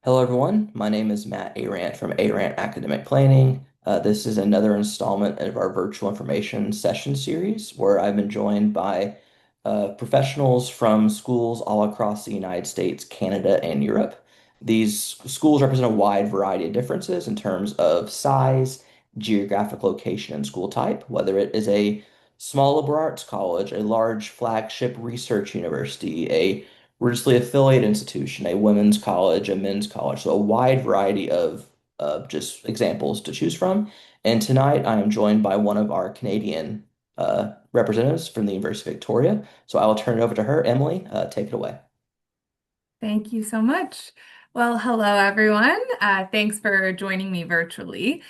Hello, everyone. My name is Matt Arant from Arant Academic Planning. This is another installment of our virtual information session series where I've been joined by professionals from schools all across the United States, Canada, and Europe. These schools represent a wide variety of differences in terms of size, geographic location, and school type, whether it is a small liberal arts college, a large flagship research university, a religiously affiliated institution, a women's college, a men's college. So a wide variety of just examples to choose from. And tonight I am joined by one of our Canadian representatives from the University of Victoria. So I will turn it over to her. Emily, take it away. Thank you so much. Well, hello everyone. Thanks for joining me virtually.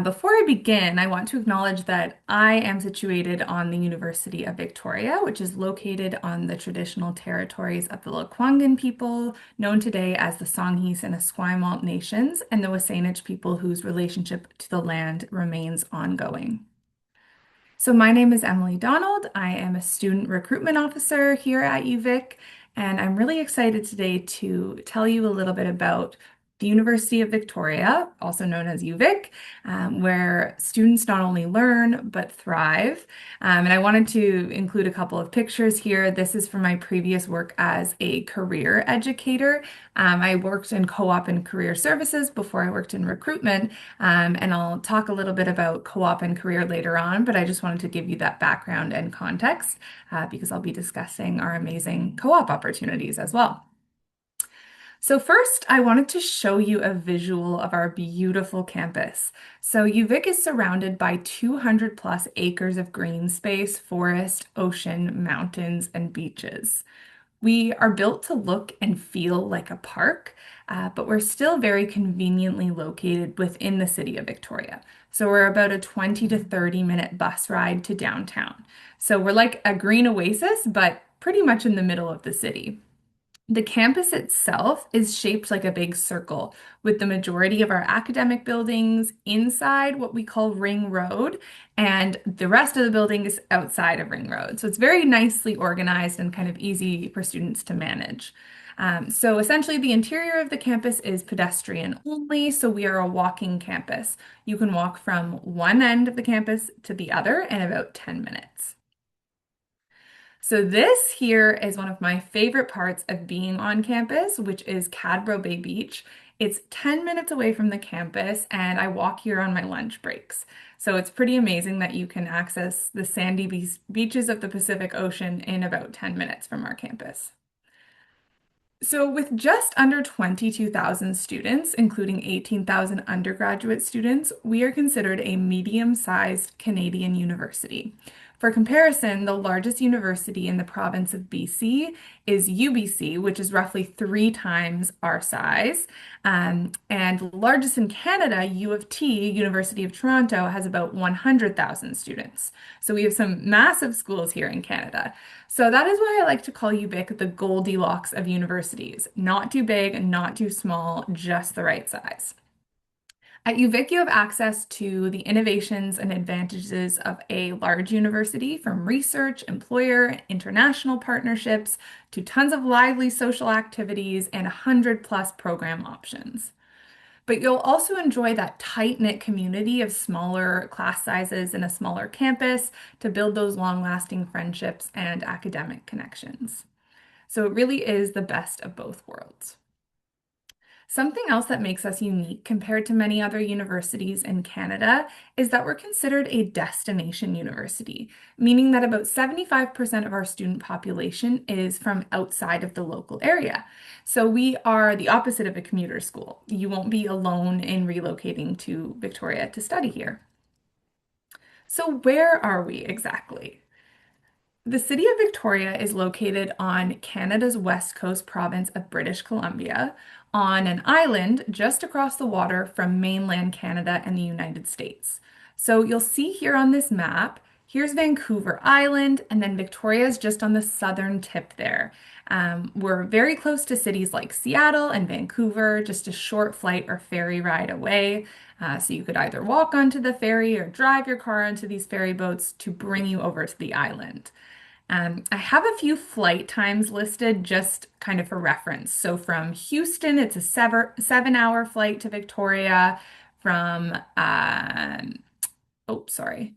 Before I begin, I want to acknowledge that I am situated on the University of Victoria, which is located on the traditional territories of the Lekwungen people, known today as the Songhees and Esquimalt nations, and the Wasanich people whose relationship to the land remains ongoing. So my name is Emily Donald. I am a student recruitment officer here at UVic, and I'm really excited today to tell you a little bit about the University of Victoria, also known as UVic, where students not only learn but thrive. And I wanted to include a couple of pictures here. This is from my previous work as a career educator. I worked in co-op and career services before I worked in recruitment. And I'll talk a little bit about co-op and career later on, but I just wanted to give you that background and context because I'll be discussing our amazing co-op opportunities as well. So first, I wanted to show you a visual of our beautiful campus. So UVic is surrounded by 200 plus acres of green space, forest, ocean, mountains, and beaches. We are built to look and feel like a park, but we're still very conveniently located within the city of Victoria. So we're about a 20 to 30-minute bus ride to downtown. So we're like a green oasis, but pretty much in the middle of the city. The campus itself is shaped like a big circle, with the majority of our academic buildings inside what we call Ring Road, and the rest of the building is outside of Ring Road. So it's very nicely organized and kind of easy for students to manage. So essentially, the interior of the campus is pedestrian only, so we are a walking campus. You can walk from one end of the campus to the other in about 10 minutes. So this here is one of my favorite parts of being on campus, which is Cadbro Bay Beach. It's 10 minutes away from the campus, and I walk here on my lunch breaks. So it's pretty amazing that you can access the sandy beaches of the Pacific Ocean in about 10 minutes from our campus. So, with just under 22,000 students, including 18,000 undergraduate students, we are considered a medium-sized Canadian university. For comparison, the largest university in the province of BC is UBC, which is roughly three times our size. And the largest in Canada, U of T, University of Toronto, has about 100,000 students. So we have some massive schools here in Canada. So that is why I like to call UVic the Goldilocks of universities. Not too big, not too small, just the right size. At UVic, you have access to the innovations and advantages of a large university, from research, employer, international partnerships, to tons of lively social activities and 100 plus program options. But you'll also enjoy that tight-knit community of smaller class sizes in a smaller campus to build those long-lasting friendships and academic connections. So it really is the best of both worlds. Something else that makes us unique compared to many other universities in Canada is that we're considered a destination university, meaning that about 75% of our student population is from outside of the local area. So we are the opposite of a commuter school. You won't be alone in relocating to Victoria to study here. So where are we exactly? The city of Victoria is located on Canada's west coast province of British Columbia, on an island just across the water from mainland Canada and the United States. So you'll see here on this map, here's Vancouver Island, and then Victoria is just on the southern tip there. We're very close to cities like Seattle and Vancouver, just a short flight or ferry ride away. So you could either walk onto the ferry or drive your car onto these ferry boats to bring you over to the island. I have a few flight times listed just kind of for reference. So from Houston, it's a 7 hour flight to Victoria. From, oh, sorry.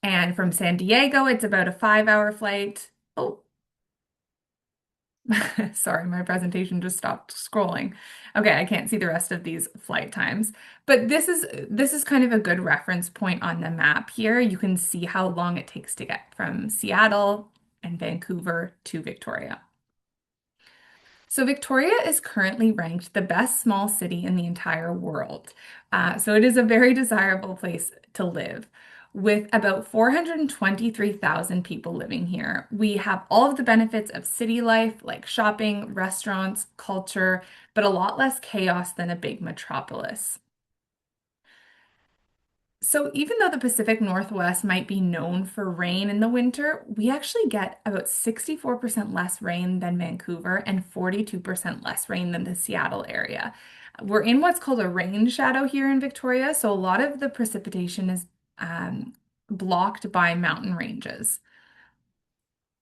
And from San Diego, it's about a 5 hour flight. Oh, sorry, my presentation just stopped scrolling. Okay, I can't see the rest of these flight times. But this is kind of a good reference point on the map here. You can see how long it takes to get from Seattle and Vancouver to Victoria. So Victoria is currently ranked the best small city in the entire world. So it is a very desirable place to live. With about 423,000 people living here, we have all of the benefits of city life, like shopping, restaurants, culture, but a lot less chaos than a big metropolis. So even though the Pacific Northwest might be known for rain in the winter, we actually get about 64% less rain than Vancouver and 42% less rain than the Seattle area. We're in what's called a rain shadow here in Victoria, so a lot of the precipitation is um, blocked by mountain ranges.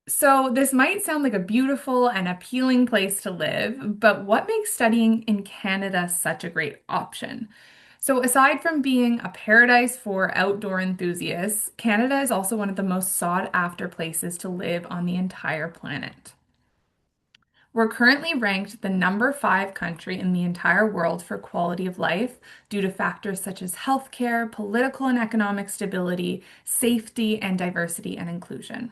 So, this might sound like a beautiful and appealing place to live, but what makes studying in Canada such a great option? So, aside from being a paradise for outdoor enthusiasts, Canada is also one of the most sought after places to live on the entire planet. We're currently ranked the number 5 country in the entire world for quality of life due to factors such as healthcare, political and economic stability, safety, and diversity and inclusion.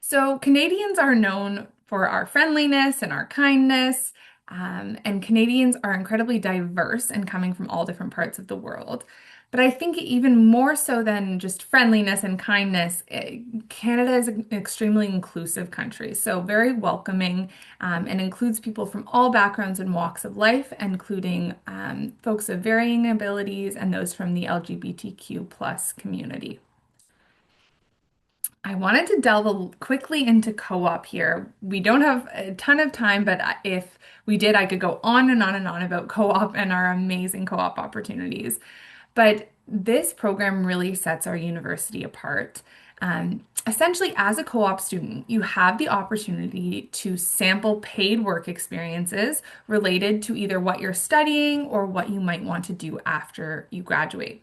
So, Canadians are known for our friendliness and our kindness, and Canadians are incredibly diverse and coming from all different parts of the world. But I think even more so than just friendliness and kindness, Canada is an extremely inclusive country. So, very welcoming, and includes people from all backgrounds and walks of life, including folks of varying abilities and those from the LGBTQ plus community. I wanted to delve quickly into co-op here. We don't have a ton of time, but if we did, I could go on and on and on about co-op and our amazing co-op opportunities. But this program really sets our university apart. Essentially, as a co-op student, you have the opportunity to sample paid work experiences related to either what you're studying or what you might want to do after you graduate.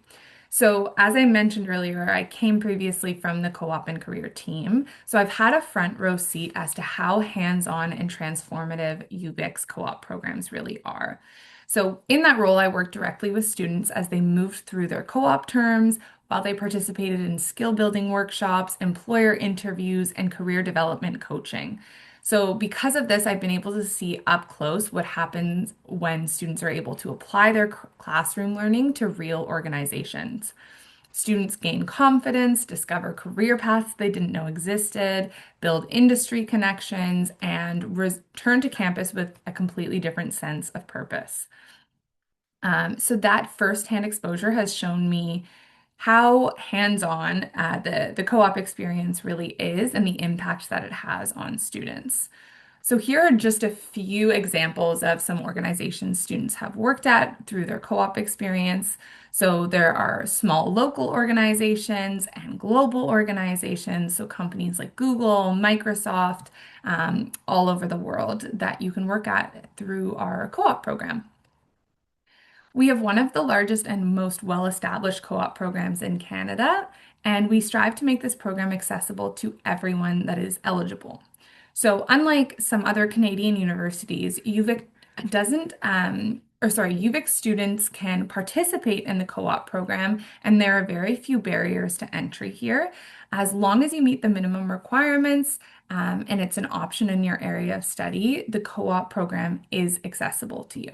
So, as I mentioned earlier, I came previously from the co-op and career team. So, I've had a front row seat as to how hands-on and transformative UVic's co-op programs really are. So, in that role, I worked directly with students as they moved through their co-op terms, while they participated in skill building workshops, employer interviews, and career development coaching. So, because of this, I've been able to see up close what happens when students are able to apply their classroom learning to real organizations. Students gain confidence, discover career paths they didn't know existed, build industry connections, and return to campus with a completely different sense of purpose. So that firsthand exposure has shown me how hands-on the co-op experience really is and the impact that it has on students. So here are just a few examples of some organizations students have worked at through their co-op experience. So there are small local organizations and global organizations, so companies like Google, Microsoft, all over the world that you can work at through our co-op program. We have one of the largest and most well-established co-op programs in Canada, and we strive to make this program accessible to everyone that is eligible. So, unlike some other Canadian universities, UVic students can participate in the co-op program, and there are very few barriers to entry here. As long as you meet the minimum requirements, and it's an option in your area of study, the co-op program is accessible to you.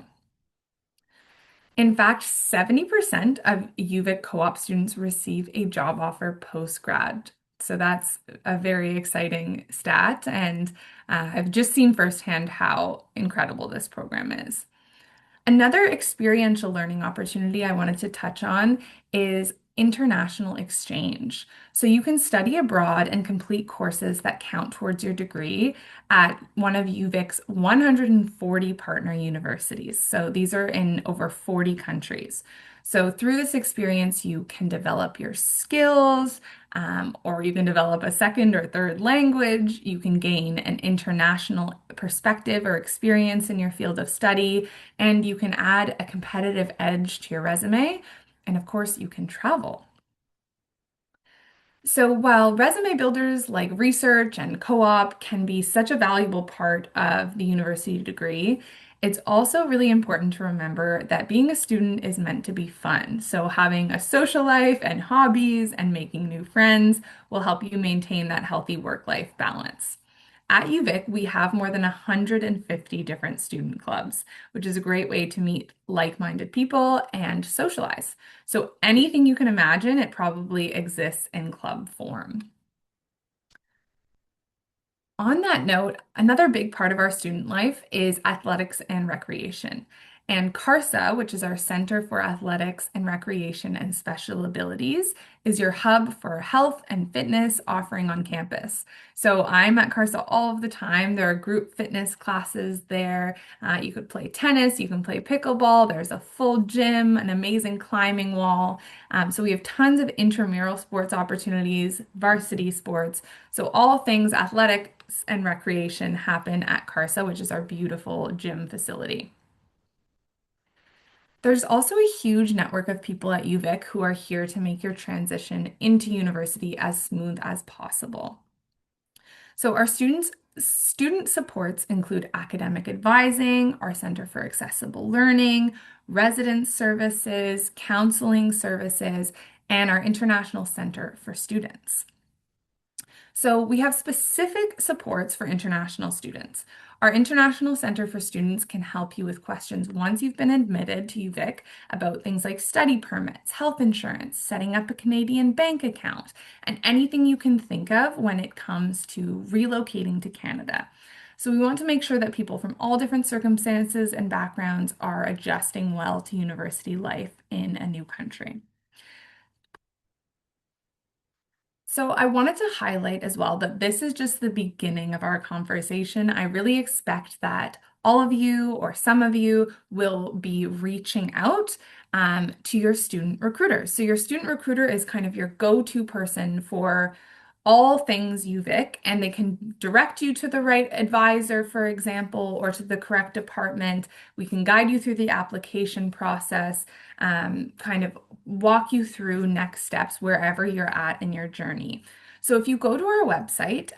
In fact, 70% of UVic co-op students receive a job offer post-grad. So that's a very exciting stat, and I've just seen firsthand how incredible this program is. Another experiential learning opportunity I wanted to touch on is international exchange. So you can study abroad and complete courses that count towards your degree at one of UVic's 140 partner universities. So these are in over 40 countries. So through this experience, you can develop your skills, or you can develop a second or third language. You can gain an international perspective or experience in your field of study, and you can add a competitive edge to your resume. And of course, you can travel. So while resume builders like research and co-op can be such a valuable part of the university degree, it's also really important to remember that being a student is meant to be fun. So having a social life and hobbies and making new friends will help you maintain that healthy work-life balance. At UVic, we have more than 150 different student clubs, which is a great way to meet like-minded people and socialize. So anything you can imagine, it probably exists in club form. On that note, another big part of our student life is athletics and recreation. And CARSA, which is our Center for Athletics and Recreation and Special Abilities, is your hub for health and fitness offering on campus. So I'm at CARSA all of the time. There are group fitness classes there. You could play tennis, you can play pickleball. There's a full gym, an amazing climbing wall. So we have tons of intramural sports opportunities, varsity sports. So all things athletics and recreation happen at CARSA, which is our beautiful gym facility. There's also a huge network of people at UVic who are here to make your transition into university as smooth as possible. So our student supports include academic advising, our Center for Accessible Learning, residence services, counseling services, and our International Center for Students. So we have specific supports for international students. Our International Center for Students can help you with questions once you've been admitted to UVic about things like study permits, health insurance, setting up a Canadian bank account, and anything you can think of when it comes to relocating to Canada. So we want to make sure that people from all different circumstances and backgrounds are adjusting well to university life in a new country. So I wanted to highlight as well that this is just the beginning of our conversation. I really expect that all of you or some of you will be reaching out to your student recruiter. So your student recruiter is kind of your go-to person for all things UVic, and they can direct you to the right advisor, for example, or to the correct department. We can guide you through the application process, kind of walk you through next steps wherever you're at in your journey. So if you go to our website,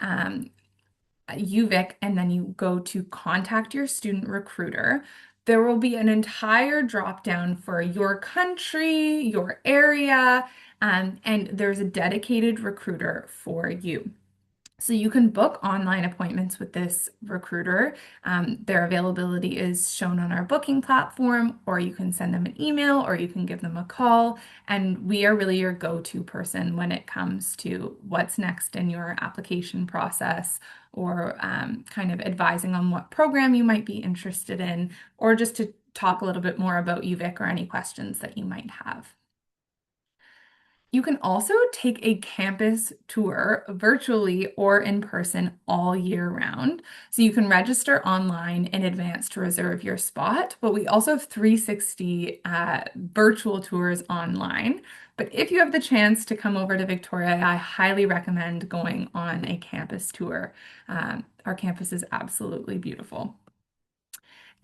UVic, and then you go to contact your student recruiter, there will be an entire drop down for your country, your area, and there's a dedicated recruiter for you. So you can book online appointments with this recruiter. Their availability is shown on our booking platform, or you can send them an email, or you can give them a call. And we are really your go-to person when it comes to what's next in your application process, or kind of advising on what program you might be interested in, or just to talk a little bit more about UVic or any questions that you might have. You can also take a campus tour virtually or in person all year round. So you can register online in advance to reserve your spot, but we also have 360 virtual tours online. But if you have the chance to come over to Victoria, I highly recommend going on a campus tour. Our campus is absolutely beautiful.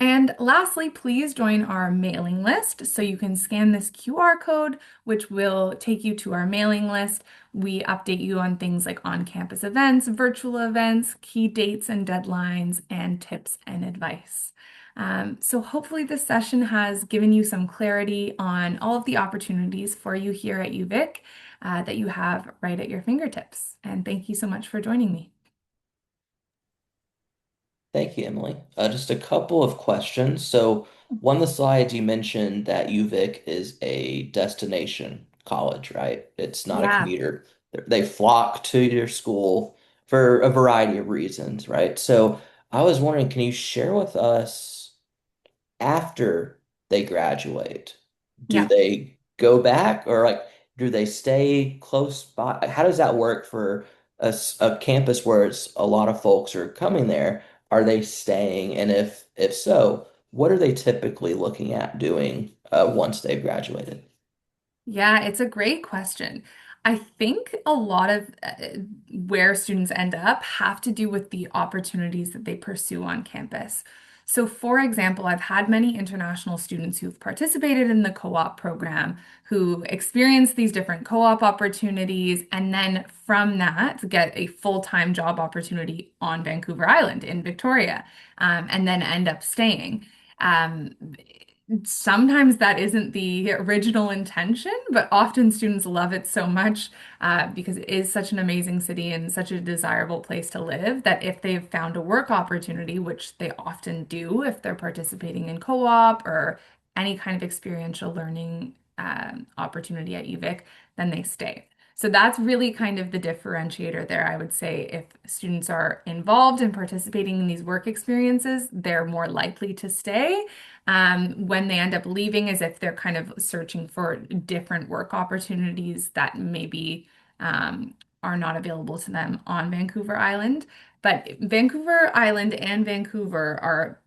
And lastly, please join our mailing list. So you can scan this QR code, which will take you to our mailing list. We update you on things like on-campus events, virtual events, key dates and deadlines, and tips and advice. So hopefully this session has given you some clarity on all of the opportunities for you here at UVic that you have right at your fingertips. And thank you so much for joining me. Thank you, Emily. Just a couple of questions. So, one of the slides you mentioned that UVic is a destination college, right? It's not a Yeah, commuter. They flock to your school for a variety of reasons, right? So, I was wondering, can you share with us after they graduate, do yeah. they go back or like Do they stay close by? How does that work for a campus where it's a lot of folks are coming there? Are they staying? And if so, what are they typically looking at doing once they've graduated? Yeah, it's a great question. I think a lot of where students end up have to do with the opportunities that they pursue on campus. So, for example, I've had many international students who've participated in the co-op program, who experience these different co-op opportunities, and then from that get a full-time job opportunity on Vancouver Island in Victoria, and then end up staying. Um, Sometimes that isn't the original intention, but often students love it so much because it is such an amazing city and such a desirable place to live that if they've found a work opportunity, which they often do if they're participating in co-op or any kind of experiential learning opportunity at UVic, then they stay. So that's really kind of the differentiator there. I would say if students are involved in participating in these work experiences, they're more likely to stay. When they end up leaving, as if they're kind of searching for different work opportunities that maybe are not available to them on Vancouver Island. But Vancouver Island and Vancouver are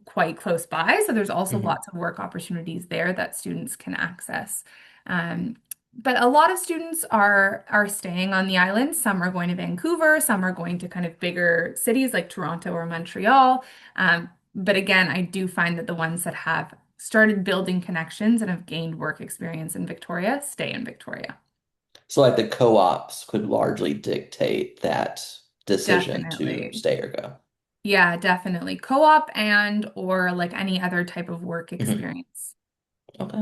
quite close by, so there's also Mhm. lots of work opportunities there that students can access. Um, but a lot of students are staying on the island. Some are going to Vancouver, some are going to kind of bigger cities like Toronto or Montreal. But again, I do find that the ones that have started building connections and have gained work experience in Victoria stay in Victoria. So like the co-ops could largely dictate that decision to Definitely. stay or go. Yeah, definitely. Co-op and or like any other type of work Mhm. experience. Okay.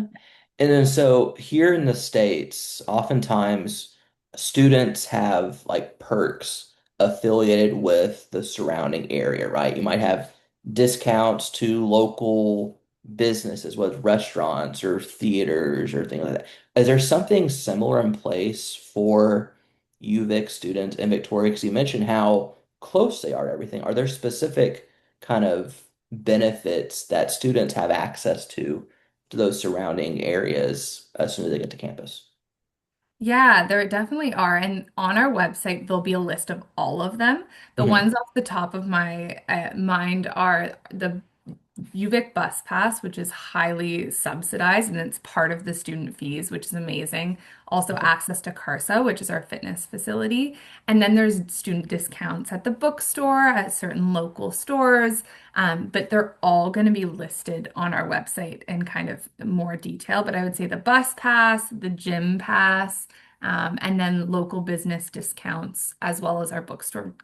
And then so here in the States, oftentimes students have like perks affiliated with the surrounding area, right? You might have discounts to local businesses, whether it's restaurants or theaters or things like that. Is there something similar in place for UVic students in Victoria? Because you mentioned how close they are to everything. Are there specific kind of benefits that students have access to those surrounding areas as soon as they get to campus? Yeah, there definitely are. And on our website, there'll be a list of all of them. The Hmm. ones off the top of my mind are the UVic bus pass, which is highly subsidized and it's part of the student fees, which is amazing. Also, Okay. access to Carsa, which is our fitness facility. And then there's student discounts at the bookstore, at certain local stores. But they're all going to be listed on our website in kind of more detail. But I would say the bus pass, the gym pass, and then local business discounts, as well as our bookstore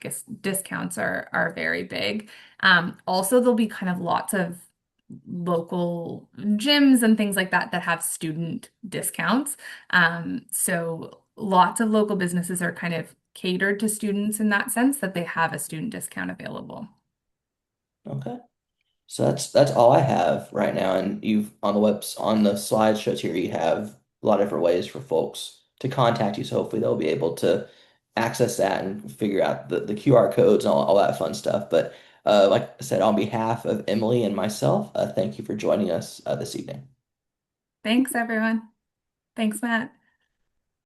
discounts are very big. Also, there'll be kind of lots of local gyms and things like that that have student discounts. So lots of local businesses are kind of catered to students in that sense that they have a student discount available. Okay. So that's all I have right now. And you've on the slideshows here, you have a lot of different ways for folks to contact you. So hopefully they'll be able to access that and figure out the QR codes and all that fun stuff. But like I said, on behalf of Emily and myself, thank you for joining us this evening. Thanks, everyone. Thanks, Matt.